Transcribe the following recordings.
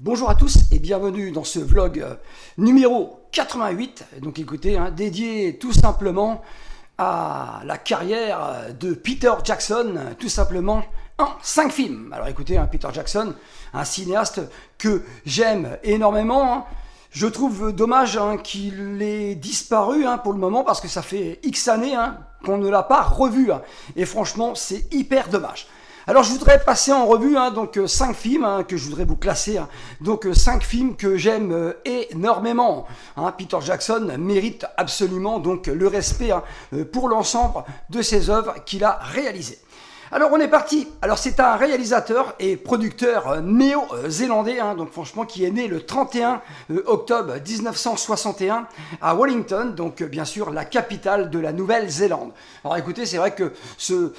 Bonjour à tous et bienvenue dans ce vlog numéro 88, donc écoutez, dédié tout simplement à la carrière de Peter Jackson, tout simplement en 5 films. Alors écoutez, Peter Jackson, un cinéaste que j'aime énormément. Je trouve dommage qu'il ait disparu pour le moment parce que ça fait X années qu'on ne l'a pas revu. Et franchement, c'est hyper dommage. Alors je voudrais passer en revue donc 5 films que je voudrais vous classer. Donc 5 films que j'aime énormément. Peter Jackson mérite absolument donc le respect pour l'ensemble de ses œuvres qu'il a réalisées. Alors on est parti. Alors c'est un réalisateur et producteur néo-zélandais, donc franchement qui est né le 31 octobre 1961 à Wellington, donc bien sûr la capitale de la Nouvelle-Zélande. Alors écoutez, c'est vrai que ce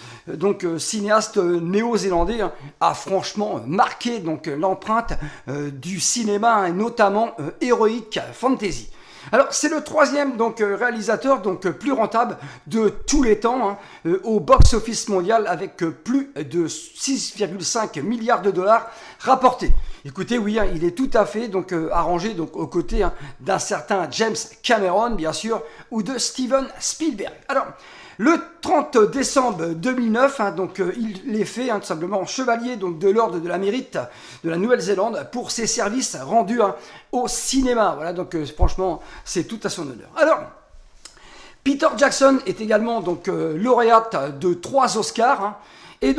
cinéaste néo-zélandais a franchement marqué donc l'empreinte du cinéma et notamment héroïque fantasy. Alors c'est le troisième réalisateur plus rentable de tous les temps au box-office mondial avec plus de 6,5 milliards de dollars rapportés. Écoutez, oui, il est tout à fait arrangé aux côtés d'un certain James Cameron, bien sûr, ou de Steven Spielberg. Alors, le 30 décembre 2009, il est fait tout simplement chevalier de l'ordre de la mérite de la Nouvelle-Zélande pour ses services rendus au cinéma. Voilà, franchement, c'est tout à son honneur. Alors, Peter Jackson est également lauréate de 3 Oscars. Et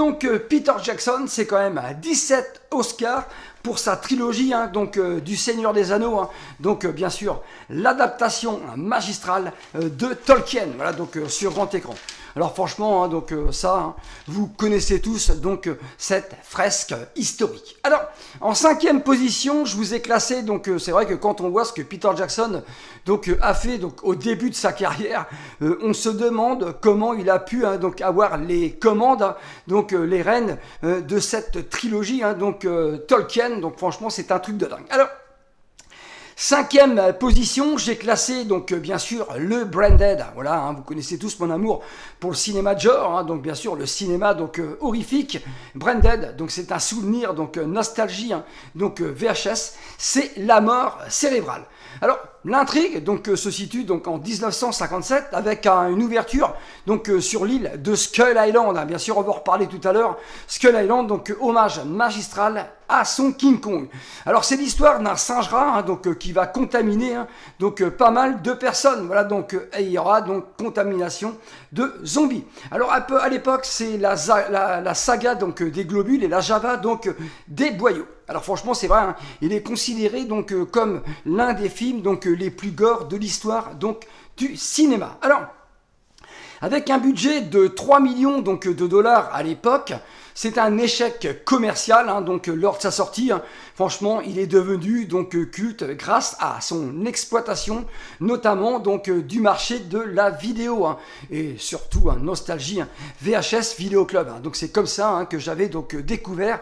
Peter Jackson, c'est quand même 17 Oscars pour sa trilogie du Seigneur des Anneaux, bien sûr l'adaptation magistrale de Tolkien, voilà sur grand écran. Alors franchement, vous connaissez tous cette fresque historique. Alors en 5e position, je vous ai classé c'est vrai que quand on voit ce que Peter Jackson a fait au début de sa carrière, on se demande comment il a pu avoir les commandes, les rênes de cette trilogie Tolkien. Donc franchement, c'est un truc de dingue. Alors 5e position, j'ai classé bien sûr le Branded. Voilà, vous connaissez tous mon amour pour le cinéma de genre, donc bien sûr le cinéma horrifique. Branded, c'est un souvenir nostalgie, VHS, c'est la mort cérébrale. Alors l'intrigue se situe en 1957 avec une ouverture sur l'île de Skull Island. Bien sûr, on va en reparler tout à l'heure. Skull Island, hommage magistral à son King Kong. Alors c'est l'histoire d'un singe rat qui va contaminer pas mal de personnes. Voilà, et il y aura contamination de zombies. Alors à l'époque, c'est la saga des globules et la Java des boyaux. Alors franchement, c'est vrai, il est considéré comme l'un des films les plus gore de l'histoire du cinéma. Alors, avec un budget de 3 millions de dollars à l'époque, c'est un échec commercial lors de sa sortie. Franchement, il est devenu culte grâce à son exploitation, notamment du marché de la vidéo et surtout nostalgie VHS Vidéo Club. Donc c'est comme ça que j'avais découvert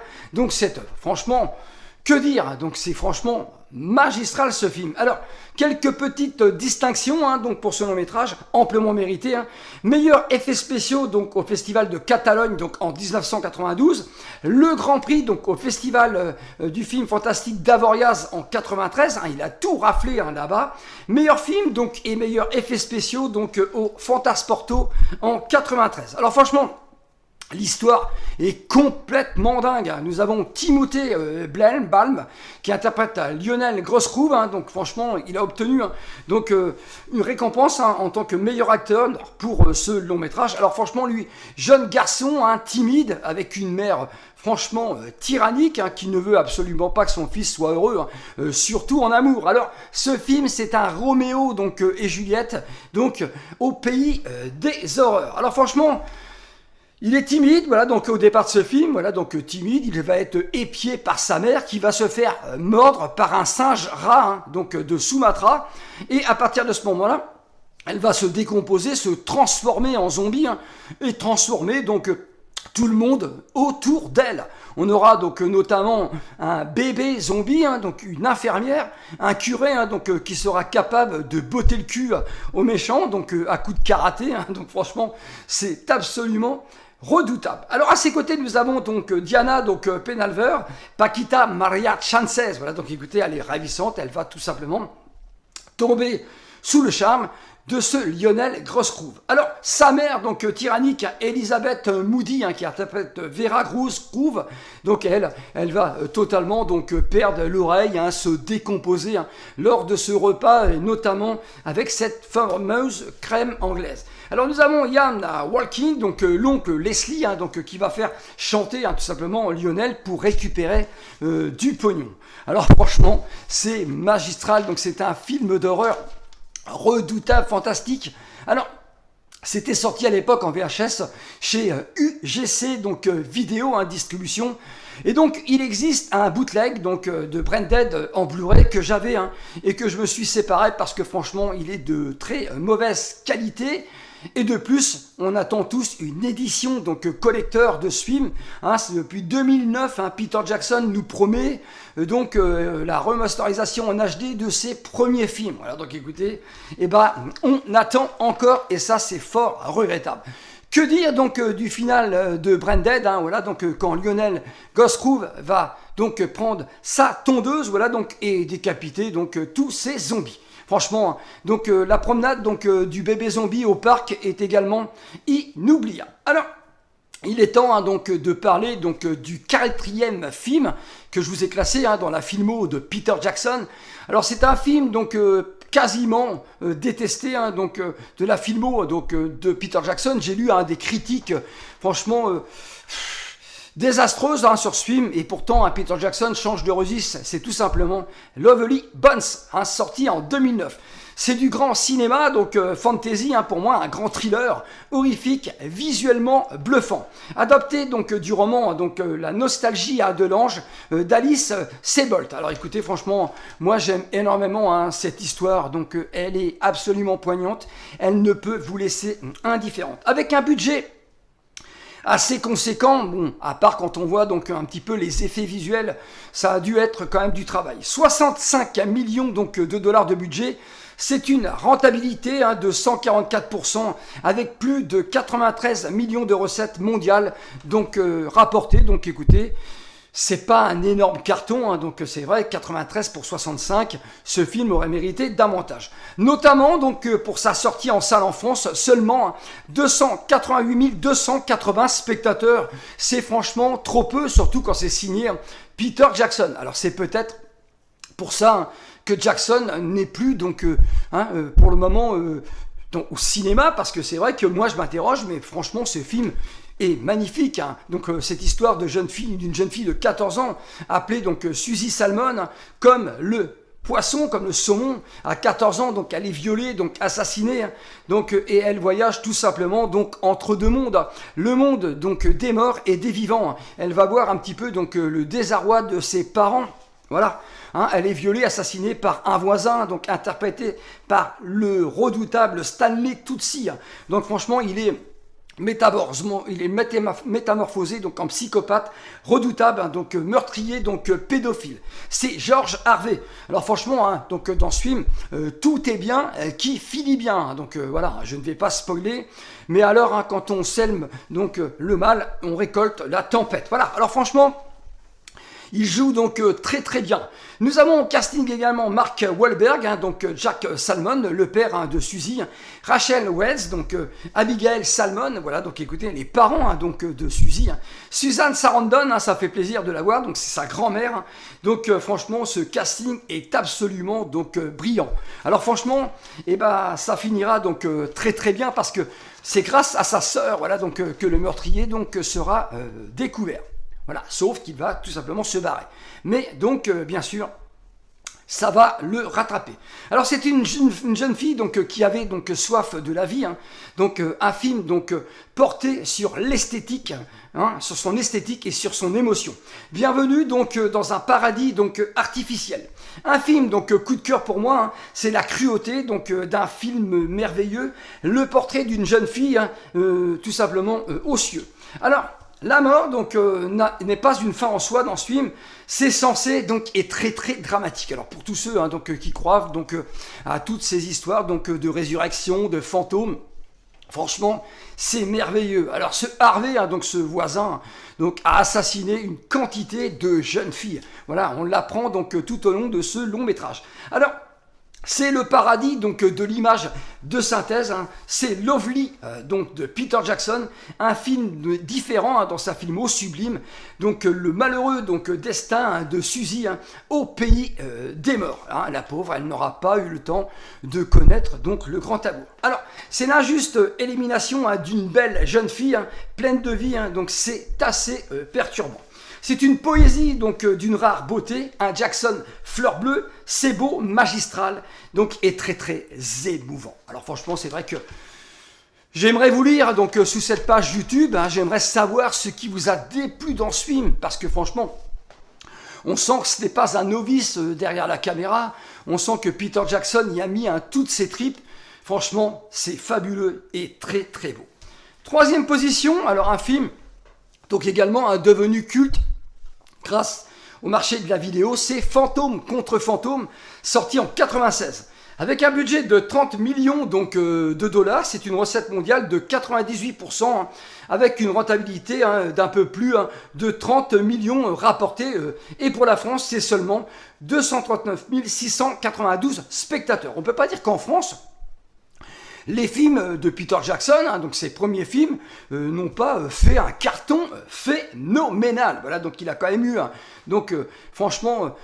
cette œuvre. Franchement, que dire? C'est franchement magistral ce film. Alors, quelques petites distinctions pour ce long métrage, amplement mérité. Meilleurs effets spéciaux au Festival de Catalogne en 1992. Le Grand Prix au Festival du film fantastique d'Avoriaz en 93. Il a tout raflé là-bas. Meilleur film et meilleurs effets spéciaux au Fantasporto en 93. Alors franchement, l'histoire est complètement dingue. Nous avons Timothée Balm qui interprète Lionel Groscrouve. Franchement, il a obtenu une récompense en tant que meilleur acteur pour ce long métrage. Alors franchement, lui, jeune garçon timide avec une mère franchement tyrannique qui ne veut absolument pas que son fils soit heureux, surtout en amour. Alors ce film, c'est un Roméo et Juliette au pays des horreurs. Alors franchement, il est timide, au départ de ce film, timide, il va être épié par sa mère qui va se faire mordre par un singe rat, de Sumatra, et à partir de ce moment-là, elle va se décomposer, se transformer en zombie, et transformer tout le monde autour d'elle. On aura notamment un bébé zombie, une infirmière, un curé qui sera capable de botter le cul aux méchants, à coup de karaté. Donc franchement, c'est absolument redoutable. Alors à ses côtés, nous avons donc Diana, donc Penalver, Paquita Maria Chances. Voilà, donc écoutez, elle est ravissante, elle va tout simplement tomber sous le charme de ce Lionel Grosgroove. Alors, sa mère, donc tyrannique, Elizabeth Moody, qui interprète Vera Grosgroove, donc elle va totalement donc perdre l'oreille, se décomposer lors de ce repas, et notamment avec cette fameuse crème anglaise. Alors nous avons Ian Walking, donc l'oncle Leslie, donc qui va faire chanter tout simplement Lionel pour récupérer du pognon. Alors franchement, c'est magistral, donc c'est un film d'horreur redoutable, fantastique. Alors, c'était sorti à l'époque en VHS chez UGC, donc vidéo, distribution. Et donc, il existe un bootleg donc, de Branded en Blu-ray que j'avais et que je me suis séparé parce que franchement, il est de très mauvaise qualité. Et de plus, on attend tous une édition donc collector de ce film. C'est depuis 2009, Peter Jackson nous promet donc la remasterisation en HD de ses premiers films. Voilà, donc écoutez, on attend encore et ça c'est fort regrettable. Que dire donc du final de Branded, voilà, donc quand Lionel Grosgroove va donc prendre sa tondeuse, voilà, donc et décapiter donc tous ces zombies. Franchement, donc la promenade donc du bébé zombie au parc est également inoubliable. Alors, il est temps donc de parler donc du 4e film que je vous ai classé dans la filmo de Peter Jackson. Alors, c'est un film donc quasiment détesté donc de la filmo donc de Peter Jackson. J'ai lu des critiques franchement désastreuses sur ce film, et pourtant Peter Jackson change de registre. C'est tout simplement Lovely Bones, sorti en 2009. C'est du grand cinéma, donc fantasy pour moi, un grand thriller horrifique, visuellement bluffant. Adapté donc du roman donc La nostalgie de l'ange d'Alice Sebold. Alors écoutez, franchement, moi j'aime énormément cette histoire, donc elle est absolument poignante, elle ne peut vous laisser indifférente. Avec un budget assez conséquent, bon, à part quand on voit donc un petit peu les effets visuels, ça a dû être quand même du travail. 65 millions donc de dollars de budget, c'est une rentabilité de 144% avec plus de 93 millions de recettes mondiales donc rapportées. Donc écoutez, c'est pas un énorme carton, donc c'est vrai, 93 pour 65, ce film aurait mérité davantage. Notamment donc pour sa sortie en salle en France, seulement 288 280 spectateurs. C'est franchement trop peu, surtout quand c'est signé Peter Jackson. Alors c'est peut-être pour ça que Jackson n'est plus donc pour le moment au cinéma, parce que c'est vrai que moi je m'interroge, mais franchement ce film est magnifique. Donc cette histoire d'une jeune fille de 14 ans appelée donc Suzy Salmon, comme le poisson, comme le saumon, à 14 ans, donc elle est violée, donc assassinée, donc et elle voyage tout simplement donc entre deux mondes, le monde donc des morts et des vivants. Elle va voir un petit peu donc le désarroi de ses parents. Voilà, elle est violée, assassinée par un voisin, donc interprété par le redoutable Stanley Tucci. Donc franchement, il est métamorphosé donc en psychopathe redoutable, donc meurtrier, donc pédophile. C'est George Harvey. Alors franchement, donc dans ce film, tout est bien qui finit bien. Donc voilà, je ne vais pas spoiler, mais alors quand on sème donc le mal, on récolte la tempête. Voilà. Alors franchement, il joue donc très très bien. Nous avons au casting également Mark Wahlberg, donc Jack Salmon, le père de Suzy, Rachel Weisz, donc Abigail Salmon, voilà, donc écoutez, les parents donc de Suzy, Susan Sarandon, ça fait plaisir de la voir, donc c'est sa grand-mère, donc franchement ce casting est absolument donc brillant. Alors franchement, ça finira donc très très bien, parce que c'est grâce à sa sœur, voilà, donc que le meurtrier donc sera découvert. Voilà, sauf qu'il va tout simplement se barrer. Mais donc, bien sûr, ça va le rattraper. Alors, c'est une jeune fille donc qui avait donc soif de la vie. Donc, un film donc porté sur l'esthétique, sur son esthétique et sur son émotion. Bienvenue donc dans un paradis donc artificiel. Un film donc coup de cœur pour moi. C'est la cruauté donc d'un film merveilleux. Le portrait d'une jeune fille, tout simplement aux cieux. Alors, la mort donc n'est pas une fin en soi dans ce film, c'est censé donc être très très dramatique. Alors pour tous ceux donc qui croient donc à toutes ces histoires donc de résurrection, de fantômes, Franchement, c'est merveilleux. Alors ce Harvey, donc ce voisin, donc a assassiné une quantité de jeunes filles. Voilà, on l'apprend donc tout au long de ce long métrage. Alors, c'est le paradis donc de l'image de synthèse. C'est Lovely donc de Peter Jackson, un film différent dans sa filmo sublime. Donc le malheureux donc destin de Suzy au pays des morts. La pauvre, elle n'aura pas eu le temps de connaître donc le grand amour. Alors c'est l'injuste élimination d'une belle jeune fille pleine de vie. Donc c'est assez perturbant. C'est une poésie donc d'une rare beauté, un Jackson fleur bleue, c'est beau, magistral, donc et très très émouvant. Alors franchement, c'est vrai que j'aimerais vous lire donc sous cette page YouTube, j'aimerais savoir ce qui vous a déplu dans ce film, parce que franchement, on sent que ce n'est pas un novice derrière la caméra, on sent que Peter Jackson y a mis toutes ses tripes. Franchement, c'est fabuleux et très très beau. Troisième position, alors un film donc également devenu culte grâce au marché de la vidéo, c'est Fantôme contre Fantôme, sorti en 96. Avec un budget de 30 millions donc, de dollars, c'est une recette mondiale de 98%, avec une rentabilité d'un peu plus de 30 millions rapportés. Et pour la France, c'est seulement 239 692 spectateurs. On ne peut pas dire qu'en France, les films de Peter Jackson, donc ses premiers films, n'ont pas fait un carton phénoménal. Voilà, donc il a quand même eu, donc franchement,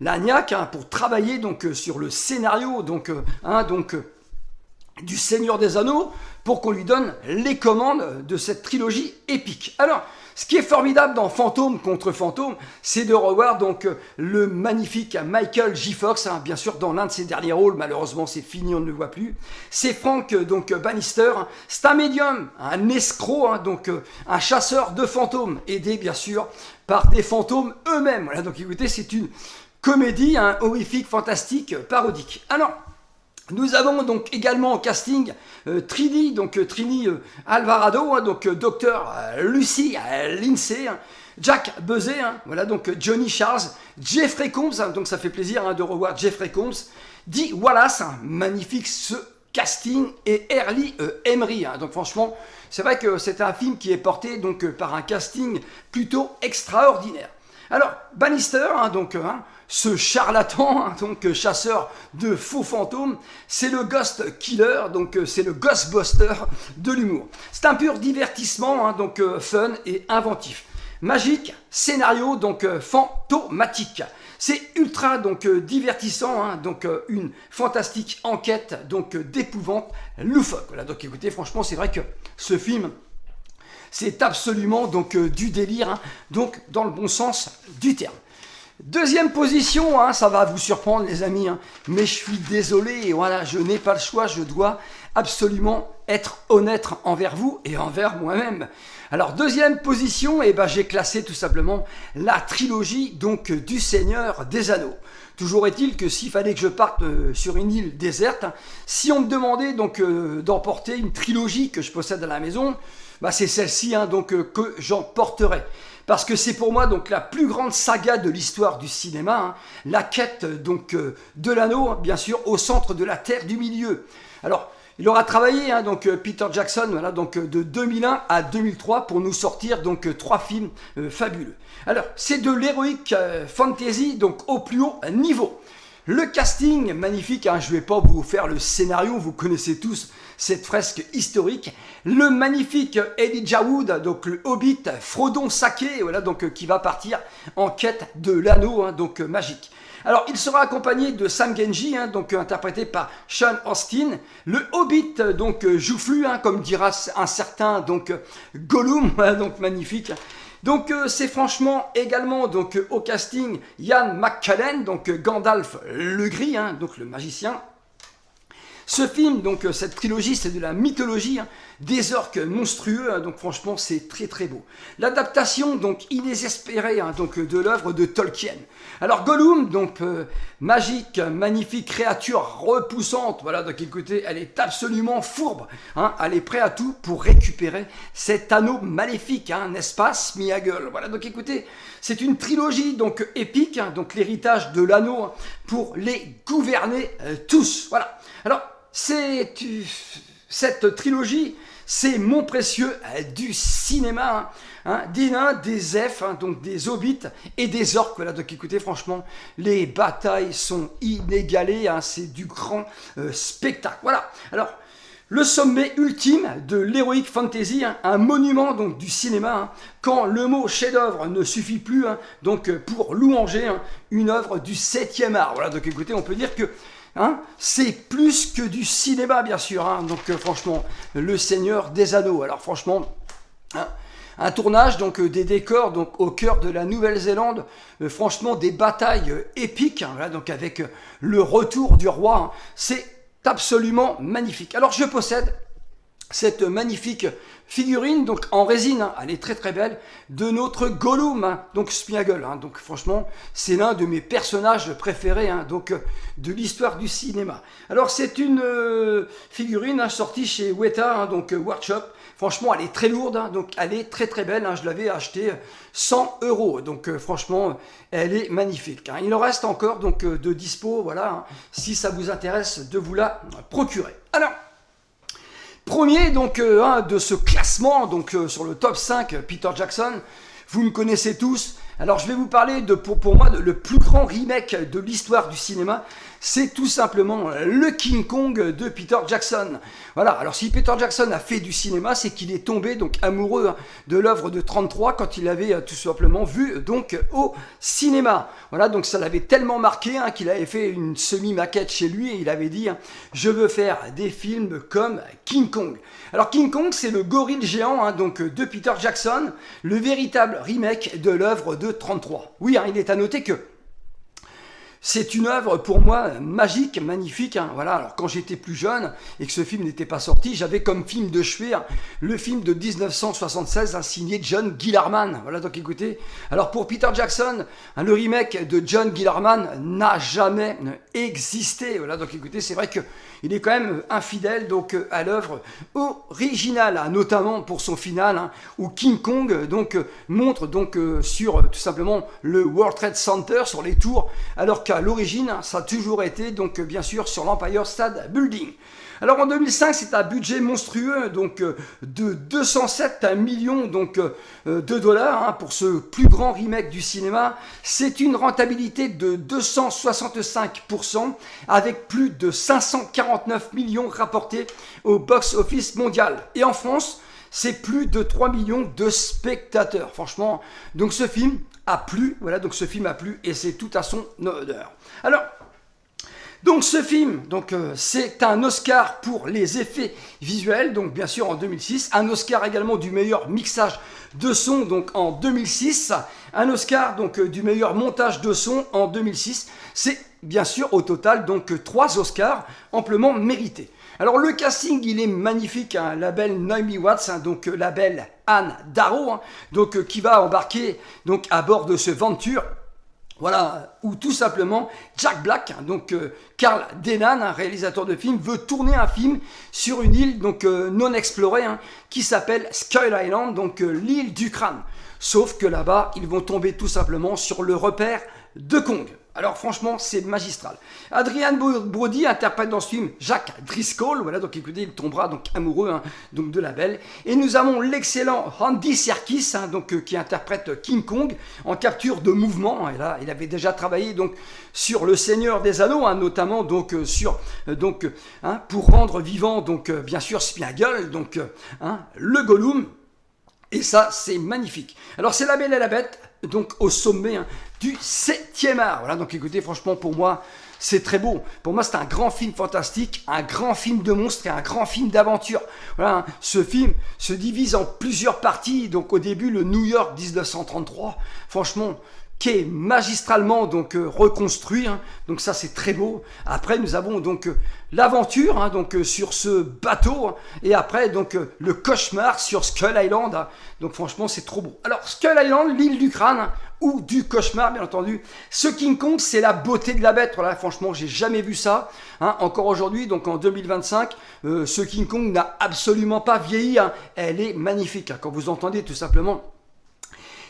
la niaque pour travailler donc sur le scénario donc du Seigneur des Anneaux pour qu'on lui donne les commandes de cette trilogie épique. Alors, ce qui est formidable dans Fantôme contre Fantôme, c'est de revoir donc le magnifique Michael J. Fox, bien sûr dans l'un de ses derniers rôles, malheureusement c'est fini, on ne le voit plus. C'est Frank donc Bannister, c'est un médium, un escroc, donc un chasseur de fantômes, aidé bien sûr par des fantômes eux-mêmes. Voilà, donc écoutez, c'est une comédie horrifique, fantastique, parodique. Alors, nous avons donc également en casting Trini, donc Trini Alvarado, donc docteur Lucy Lindsay, Jack Buzzet, voilà donc Johnny Charles, Jeffrey Combs, donc ça fait plaisir de revoir Jeffrey Combs, Dee Wallace, magnifique ce casting, et Early Emery. Donc franchement, c'est vrai que c'est un film qui est porté donc par un casting plutôt extraordinaire. Alors Bannister, ce charlatan, donc chasseur de faux fantômes, c'est le ghost killer, donc c'est le ghostbuster de l'humour. C'est un pur divertissement, donc fun et inventif. Magique, scénario donc fantomatique. C'est ultra donc divertissant, donc une fantastique enquête donc d'épouvante loufoque. Voilà, donc écoutez, franchement, c'est vrai que ce film, c'est absolument donc du délire, donc dans le bon sens du terme. Deuxième position, ça va vous surprendre les amis, mais je suis désolé, voilà, je n'ai pas le choix, je dois absolument être honnête envers vous et envers moi-même. Alors deuxième position, j'ai classé tout simplement la trilogie donc du Seigneur des Anneaux. Toujours est-il que s'il fallait que je parte sur une île déserte, si on me demandait donc d'emporter une trilogie que je possède à la maison, c'est celle-ci donc que j'emporterai. Parce que c'est pour moi donc la plus grande saga de l'histoire du cinéma, la quête donc de l'anneau, bien sûr, au centre de la Terre du Milieu. Alors, il aura travaillé donc Peter Jackson, voilà, donc de 2001 à 2003 pour nous sortir donc 3 films fabuleux. Alors, c'est de l'héroïque fantasy donc au plus haut niveau. Le casting, magnifique, je ne vais pas vous faire le scénario, vous connaissez tous cette fresque historique. Le magnifique Elijah Wood, donc le Hobbit, Frodon Sake, voilà, donc qui va partir en quête de l'anneau, donc magique. Alors, il sera accompagné de Sam Genji, donc interprété par Sean Astin. Le Hobbit, donc joufflu, comme dira un certain donc Gollum, voilà, donc magnifique. Donc c'est franchement également donc au casting Ian McKellen, donc Gandalf le Gris, donc le magicien. Ce film, donc cette trilogie, c'est de la mythologie des orques monstrueux, donc franchement c'est très très beau. L'adaptation donc inespérée donc de l'œuvre de Tolkien. Alors Gollum, donc magique, magnifique créature repoussante, voilà, donc écoutez, elle est absolument fourbe, elle est prête à tout pour récupérer cet anneau maléfique, n'est-ce pas, Smeagol. Voilà, donc écoutez, c'est une trilogie donc épique, donc l'héritage de l'anneau pour les gouverner tous. Voilà. Alors cette trilogie, c'est mon précieux du cinéma, des nains, des elfes, donc des hobbits et des orques. Voilà, donc écoutez, franchement, les batailles sont inégalées, c'est du grand spectacle. Voilà, alors, le sommet ultime de l'heroic fantasy, un monument donc du cinéma, quand le mot chef-d'œuvre ne suffit plus, donc pour louanger une œuvre du 7e art. Voilà, donc écoutez, on peut dire que c'est plus que du cinéma, bien sûr. Donc franchement, le Seigneur des Anneaux. Alors franchement, un tournage, donc des décors, donc au cœur de la Nouvelle-Zélande. Franchement, des batailles épiques. Voilà, donc avec le retour du roi. C'est absolument magnifique. Alors je possède cette magnifique figurine, donc en résine, elle est très très belle, de notre Gollum, donc Sméagol. Donc franchement, c'est l'un de mes personnages préférés, donc de l'histoire du cinéma. Alors c'est une figurine sortie chez Weta, donc Workshop. Franchement, elle est très lourde, donc elle est très très belle. Je l'avais achetée 100 €. Donc franchement, elle est magnifique. Il en reste encore donc de dispo, voilà, si ça vous intéresse de vous la procurer. Alors, premier donc de ce classement, donc sur le top 5, Peter Jackson, vous me connaissez tous. Alors je vais vous parler de, pour moi, le plus grand remake de l'histoire du cinéma. C'est tout simplement le King Kong de Peter Jackson. Voilà, alors si Peter Jackson a fait du cinéma, c'est qu'il est tombé donc amoureux de l'œuvre de 33 quand il avait tout simplement vu donc au cinéma. Voilà, donc ça l'avait tellement marqué qu'il avait fait une semi-maquette chez lui et il avait dit je veux faire des films comme King Kong. Alors King Kong, c'est le gorille géant donc de Peter Jackson, le véritable remake de l'œuvre de 33. Oui, il est à noter que c'est une œuvre pour moi magique, magnifique. Voilà, alors quand j'étais plus jeune et que ce film n'était pas sorti, j'avais comme film de chevet le film de 1976 signé John Guillerman. Voilà, donc écoutez, alors pour Peter Jackson, le remake de John Guillerman n'a jamais existé. Voilà, donc écoutez, c'est vrai que il est quand même infidèle donc à l'œuvre originale, notamment pour son final où King Kong donc montre donc sur tout simplement le World Trade Center sur les tours, alors qu'à l'origine ça a toujours été donc bien sûr sur l'Empire State Building. Alors en 2005, c'est un budget monstrueux donc de 207 millions donc de dollars pour ce plus grand remake du cinéma. C'est une rentabilité de 265% avec plus de 549 millions rapportés au box-office mondial. Et en France, c'est plus de 3 millions de spectateurs. Franchement, donc ce film a plu, voilà, donc ce film a plu et c'est tout à son honneur. Alors, donc ce film, donc c'est un Oscar pour les effets visuels, donc bien sûr en 2006, un Oscar également du meilleur mixage de son, donc en 2006, un Oscar donc du meilleur montage de son en 2006. C'est bien sûr au total donc 3 Oscars amplement mérités. Alors le casting, il est magnifique, label Naomi Watts, donc label Anne Darrow, donc qui va embarquer donc à bord de ce Venture. Voilà, ou tout simplement Jack Black, donc Carl Denham, réalisateur de film, veut tourner un film sur une île donc non explorée qui s'appelle Skull Island, donc l'île du crâne. Sauf que là-bas, ils vont tomber tout simplement sur le repère de Kong. Alors franchement, c'est magistral. Adrian Brody interprète dans ce film Jack Driscoll. Voilà, donc écoutez, il tombera donc amoureux donc de la belle. Et nous avons l'excellent Andy Serkis, donc qui interprète King Kong en capture de mouvement. Et là, il avait déjà travaillé donc sur Le Seigneur des Anneaux, notamment donc sur pour rendre vivant donc bien sûr Sméagol, donc le Gollum. Et ça, c'est magnifique. Alors, c'est La Belle et la Bête, donc au sommet du 7e art. Voilà, donc écoutez, franchement, pour moi, c'est très beau. Pour moi, c'est un grand film fantastique, un grand film de monstres et un grand film d'aventure. Voilà, ce film se divise en plusieurs parties. Donc, au début, le New York 1933. Franchement, qui est magistralement donc reconstruit, donc ça c'est très beau. Après nous avons donc l'aventure donc sur ce bateau et après donc le cauchemar sur Skull Island. Donc franchement c'est trop beau. Alors Skull Island, l'île du crâne ou du cauchemar bien entendu. Ce King Kong c'est la beauté de la bête. Voilà, franchement j'ai jamais vu ça. Encore aujourd'hui donc en 2025, ce King Kong n'a absolument pas vieilli. Elle est magnifique. Quand vous entendez tout simplement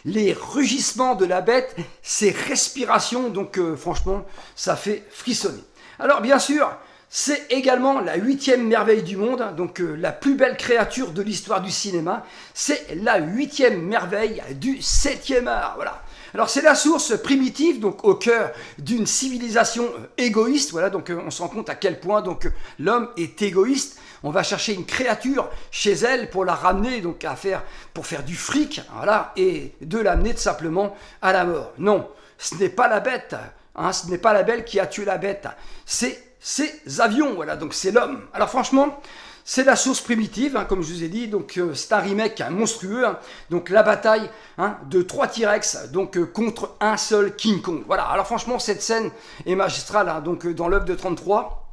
les rugissements de la bête, ses respirations, donc franchement, ça fait frissonner. Alors bien sûr, c'est également la 8e merveille du monde, donc la plus belle créature de l'histoire du cinéma. C'est la 8e merveille du 7e art. Voilà. Alors c'est la source primitive, donc au cœur d'une civilisation égoïste. Voilà, donc on se rend compte à quel point donc l'homme est égoïste. On va chercher une créature chez elle pour la ramener donc pour faire du fric, voilà, et de l'amener tout simplement à la mort. Non, ce n'est pas la bête, hein, ce n'est pas la belle qui a tué la bête. C'est ces avions, voilà, donc c'est l'homme. Alors franchement, c'est la source primitive, hein, comme je vous ai dit, donc c'est un remake monstrueux, hein, donc la bataille de 3 T-Rex donc contre un seul King Kong. Voilà, alors franchement, cette scène est magistrale, hein, donc dans l'œuvre de 33,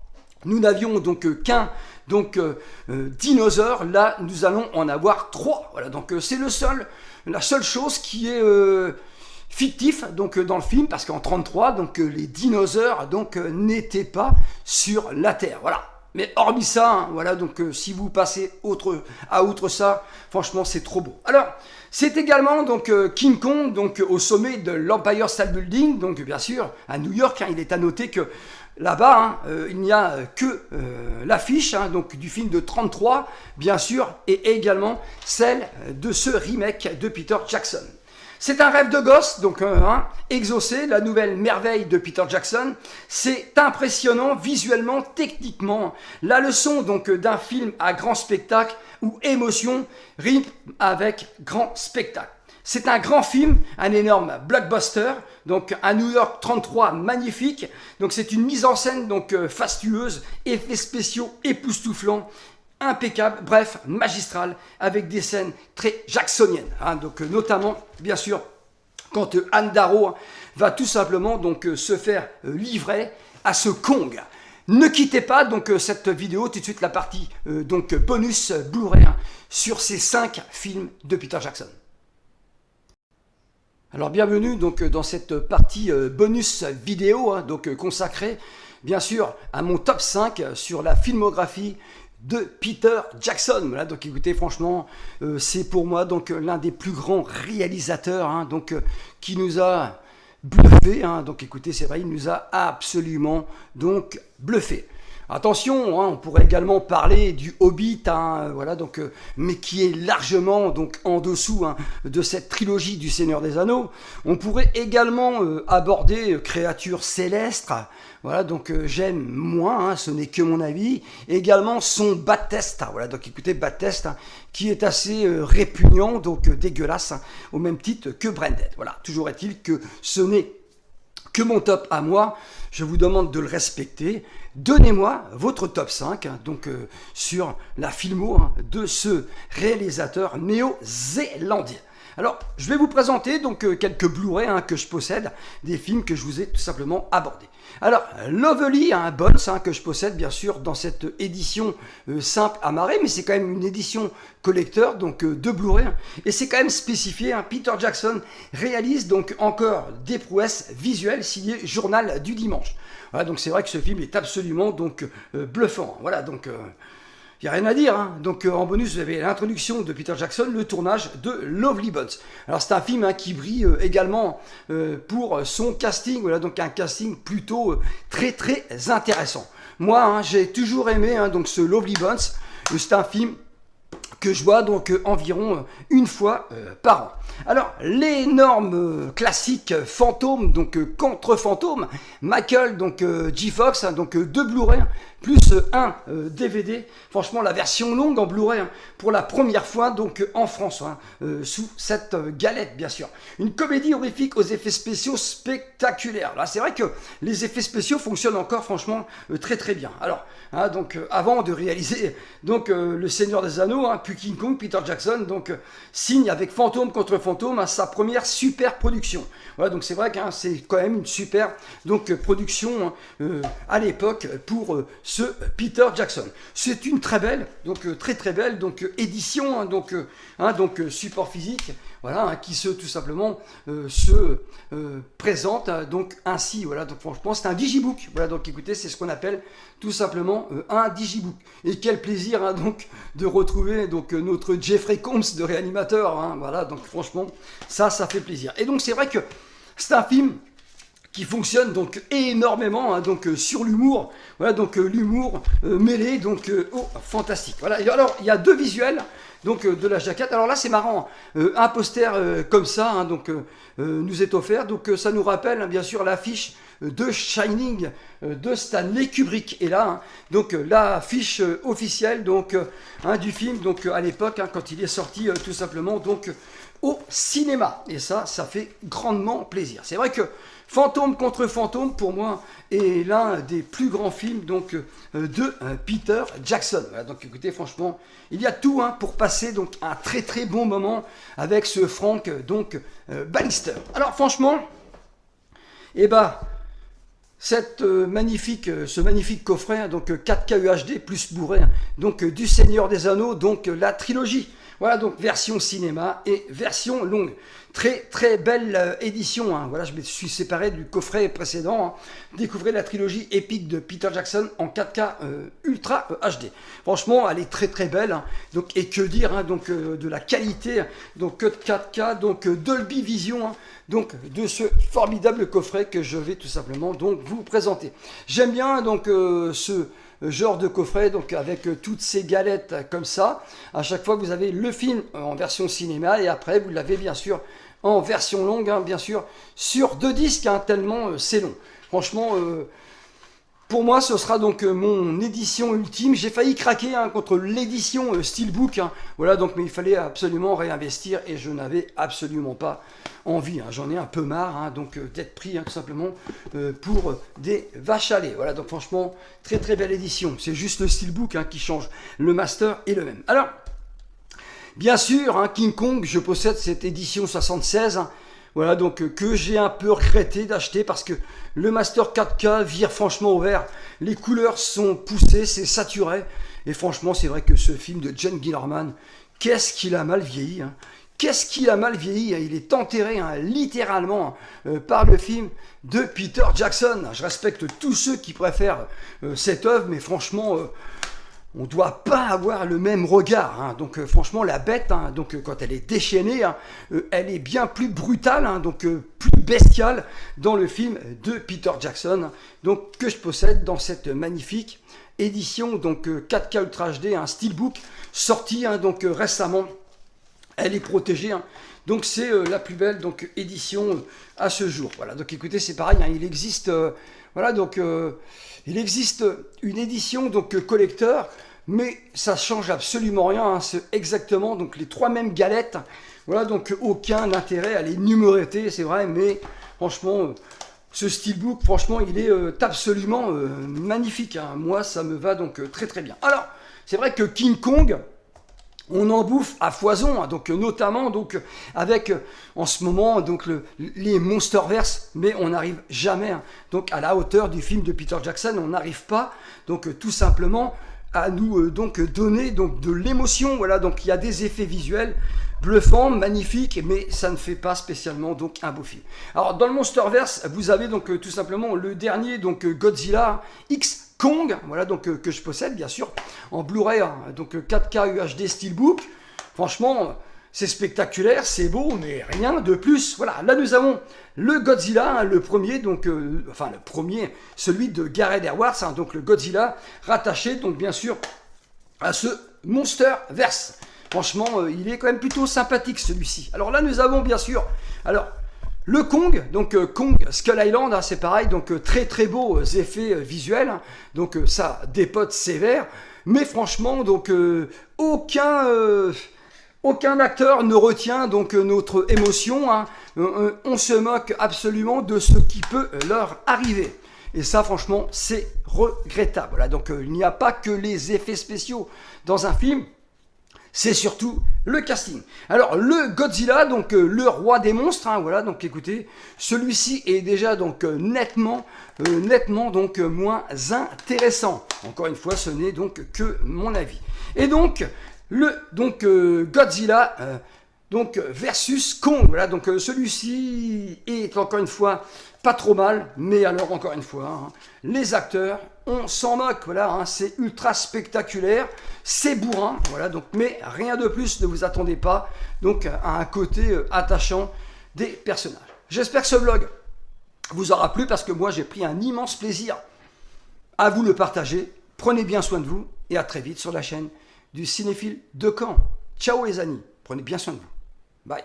nous n'avions donc qu'un dinosaure, là nous allons en avoir 3. Voilà, donc c'est la seule chose qui est fictif donc dans le film, parce qu'en 33 donc les dinosaures donc n'étaient pas sur la Terre. Voilà. Mais hormis ça, hein, voilà, donc si vous passez outre ça, franchement c'est trop beau. Alors c'est également donc King Kong donc au sommet de l'Empire State Building, donc bien sûr à New York. Hein, il est à noter que là-bas, il n'y a que l'affiche donc du film de 33, bien sûr, et également celle de ce remake de Peter Jackson. C'est un rêve de gosse, donc exaucé, la nouvelle merveille de Peter Jackson. C'est impressionnant visuellement, techniquement. La leçon donc d'un film à grand spectacle où émotion rime avec grand spectacle. C'est un grand film, un énorme blockbuster, donc un New York 33 magnifique. Donc c'est une mise en scène donc fastueuse, effets spéciaux époustouflants, impeccable, bref, magistral, avec des scènes très jacksoniennes. Hein, donc notamment, bien sûr, quand Anne Darrow va tout simplement donc se faire livrer à ce Kong. Ne quittez pas donc cette vidéo, tout de suite la partie donc bonus Blu-ray sur ces 5 films de Peter Jackson. Alors bienvenue donc dans cette partie bonus vidéo donc consacrée bien sûr à mon top 5 sur la filmographie de Peter Jackson. Voilà, donc écoutez, franchement, c'est pour moi donc l'un des plus grands réalisateurs donc qui nous a bluffé. Donc écoutez, c'est vrai, il nous a absolument donc bluffé. Attention, on pourrait également parler du Hobbit, voilà, donc, mais qui est largement donc en dessous de cette trilogie du Seigneur des Anneaux. On pourrait également aborder Créatures célestes. Voilà, donc j'aime moins, ce n'est que mon avis. Également son Bad Test, voilà, donc écoutez, Bad Test, qui est assez répugnant, donc dégueulasse, au même titre que Branded. Voilà, toujours est-il que ce n'est que mon top à moi. Je vous demande de le respecter. Donnez-moi votre top 5 donc sur la filmo de ce réalisateur néo-zélandais. Alors, je vais vous présenter donc quelques Blu-ray que je possède, des films que je vous ai tout simplement abordés. Alors, Lovely, Bones, que je possède bien sûr dans cette édition simple amarrée, mais c'est quand même une édition collector donc de Blu-ray, et c'est quand même spécifié. Peter Jackson réalise donc encore des prouesses visuelles signées Journal du Dimanche. Voilà, donc c'est vrai que ce film est absolument donc bluffant. Voilà, donc il n'y a rien à dire. Donc en bonus, vous avez l'introduction de Peter Jackson, le tournage de Lovely Bones. Alors c'est un film qui brille également pour son casting. Voilà, donc un casting plutôt très très intéressant. Moi, j'ai toujours aimé donc ce Lovely Bones. C'est un film que je vois donc environ une fois par an. Alors, l'énorme classique Fantôme, donc contre Fantôme, Michael, donc J. Fox, donc 2 Blu-ray, plus un DVD. Franchement, la version longue en Blu-ray, pour la première fois donc en France, sous cette galette, bien sûr. Une comédie horrifique aux effets spéciaux spectaculaires. Là, c'est vrai que les effets spéciaux fonctionnent encore, franchement, très très bien. Alors, donc avant de réaliser donc Le Seigneur des Anneaux, puis King Kong, Peter Jackson donc signe avec Fantôme contre Fantôme sa première super production. Voilà, donc c'est vrai que c'est quand même une super donc production à l'époque pour ce Peter Jackson. C'est une très belle, donc très très belle donc édition, donc support physique, voilà, qui tout simplement se présente donc ainsi. Voilà, donc franchement c'est un digibook. Voilà, donc écoutez, c'est ce qu'on appelle tout simplement un digibook. Et quel plaisir donc de retrouver donc notre Jeffrey Combs de Réanimateur. Voilà, donc franchement ça fait plaisir. Et donc c'est vrai que c'est un film qui fonctionne donc énormément hein, donc sur l'humour, voilà donc l'humour mêlé donc fantastique. Voilà. Et alors il y a deux visuels donc de la jaquette. Alors là c'est marrant, un poster comme ça hein, donc nous est offert, donc ça nous rappelle hein, bien sûr l'affiche de Shining de Stanley Kubrick. Et là hein, donc l'affiche officielle donc hein, du film donc à l'époque hein, quand il est sorti tout simplement donc au cinéma. Et ça fait grandement plaisir. C'est vrai que Fantôme contre Fantôme, pour moi, est l'un des plus grands films donc, de Peter Jackson. Voilà, donc écoutez, franchement, il y a tout hein, pour passer donc, un très très bon moment avec ce Frank donc, Bannister. Alors franchement, eh ben, ce magnifique coffret, hein, donc 4K UHD plus bourré, hein, donc du Seigneur des Anneaux, donc la trilogie. Voilà donc version cinéma et version longue. Très très belle édition. Hein. Voilà, je me suis séparé du coffret précédent. Hein. Découvrez la trilogie épique de Peter Jackson en 4K Ultra HD. Franchement, elle est très très belle. Hein. Donc, et que dire hein, donc, de la qualité donc 4K, donc Dolby Vision. Hein. Donc de ce formidable coffret que je vais tout simplement donc vous présenter. J'aime bien donc ce genre de coffret donc avec toutes ces galettes comme ça. À chaque fois vous avez le film en version cinéma et après vous l'avez bien sûr en version longue hein, bien sûr sur 2 disques hein, tellement c'est long. Franchement pour moi, ce sera donc mon édition ultime. J'ai failli craquer hein, contre l'édition Steelbook. Hein. Voilà, donc, mais il fallait absolument réinvestir et je n'avais absolument pas envie. Hein. J'en ai un peu marre hein, donc d'être pris hein, tout simplement pour des vaches à lait. Voilà, donc franchement, très très belle édition. C'est juste le Steelbook hein, qui change. Le master est le même. Alors, bien sûr, hein, King Kong, je possède cette édition 76. Hein. Voilà, donc que j'ai un peu regretté d'acheter parce que le Master 4K vire franchement au vert. Les couleurs sont poussées, c'est saturé. Et franchement, c'est vrai que ce film de John Gillerman, qu'est-ce qu'il a mal vieilli hein. Qu'est-ce qu'il a mal vieilli hein. Il est enterré hein, littéralement par le film de Peter Jackson. Je respecte tous ceux qui préfèrent cette œuvre, mais franchement... on ne doit pas avoir le même regard. Hein. Donc franchement, la bête, hein, donc, quand elle est déchaînée, hein, elle est bien plus brutale, hein, donc plus bestiale dans le film de Peter Jackson, donc, que je possède dans cette magnifique édition donc 4K Ultra HD, un Steelbook sorti hein, donc récemment. Elle est protégée. Hein. Donc c'est la plus belle donc, édition à ce jour. Voilà, donc écoutez, c'est pareil, hein, il existe... voilà, donc il existe une édition donc collector, mais ça change absolument rien. Hein, c'est exactement donc les 3 mêmes galettes. Voilà, donc aucun intérêt à les numéroter, c'est vrai, mais franchement, ce Steelbook, franchement, il est absolument magnifique. Hein. Moi, ça me va donc très très bien. Alors, c'est vrai que King Kong, on en bouffe à foison, hein, donc notamment donc avec en ce moment donc les Monsterverse, mais on n'arrive jamais hein, donc à la hauteur du film de Peter Jackson. On n'arrive pas donc tout simplement à nous donc donner donc de l'émotion. Voilà, donc il y a des effets visuels bluffants, magnifiques, mais ça ne fait pas spécialement donc un beau film. Alors dans le Monsterverse, vous avez donc tout simplement le dernier donc Godzilla X Kong, voilà donc que je possède bien sûr en Blu-ray, hein, donc 4K UHD Steelbook. Franchement, c'est spectaculaire, c'est beau, mais rien de plus. Voilà, là nous avons le Godzilla, hein, le premier, donc enfin le premier, celui de Gareth Edwards, hein, donc le Godzilla rattaché donc bien sûr à ce Monsterverse. Franchement, il est quand même plutôt sympathique celui-ci. Alors là nous avons bien sûr, alors le Kong, donc Kong Skull Island, hein, c'est pareil, donc très très beaux effets visuels, hein, donc ça dépote sévère, mais franchement, donc aucun acteur ne retient donc notre émotion, hein, on se moque absolument de ce qui peut leur arriver. Et ça, franchement, c'est regrettable. Voilà, donc il n'y a pas que les effets spéciaux dans un film, c'est surtout le casting. Alors le Godzilla, donc le roi des monstres, hein, voilà, donc écoutez, celui-ci est déjà donc nettement donc moins intéressant. Encore une fois, ce n'est donc que mon avis. Et donc Godzilla donc versus Kong, voilà, donc celui-ci est encore une fois pas trop mal, mais alors encore une fois, hein, les acteurs, on s'en moque, voilà, hein, c'est ultra spectaculaire, c'est bourrin, voilà, donc, mais rien de plus, ne vous attendez pas donc à un côté attachant des personnages. J'espère que ce vlog vous aura plu parce que moi j'ai pris un immense plaisir à vous le partager. Prenez bien soin de vous et à très vite sur la chaîne du Cinéphile de Caen. Ciao les amis, prenez bien soin de vous. Bye.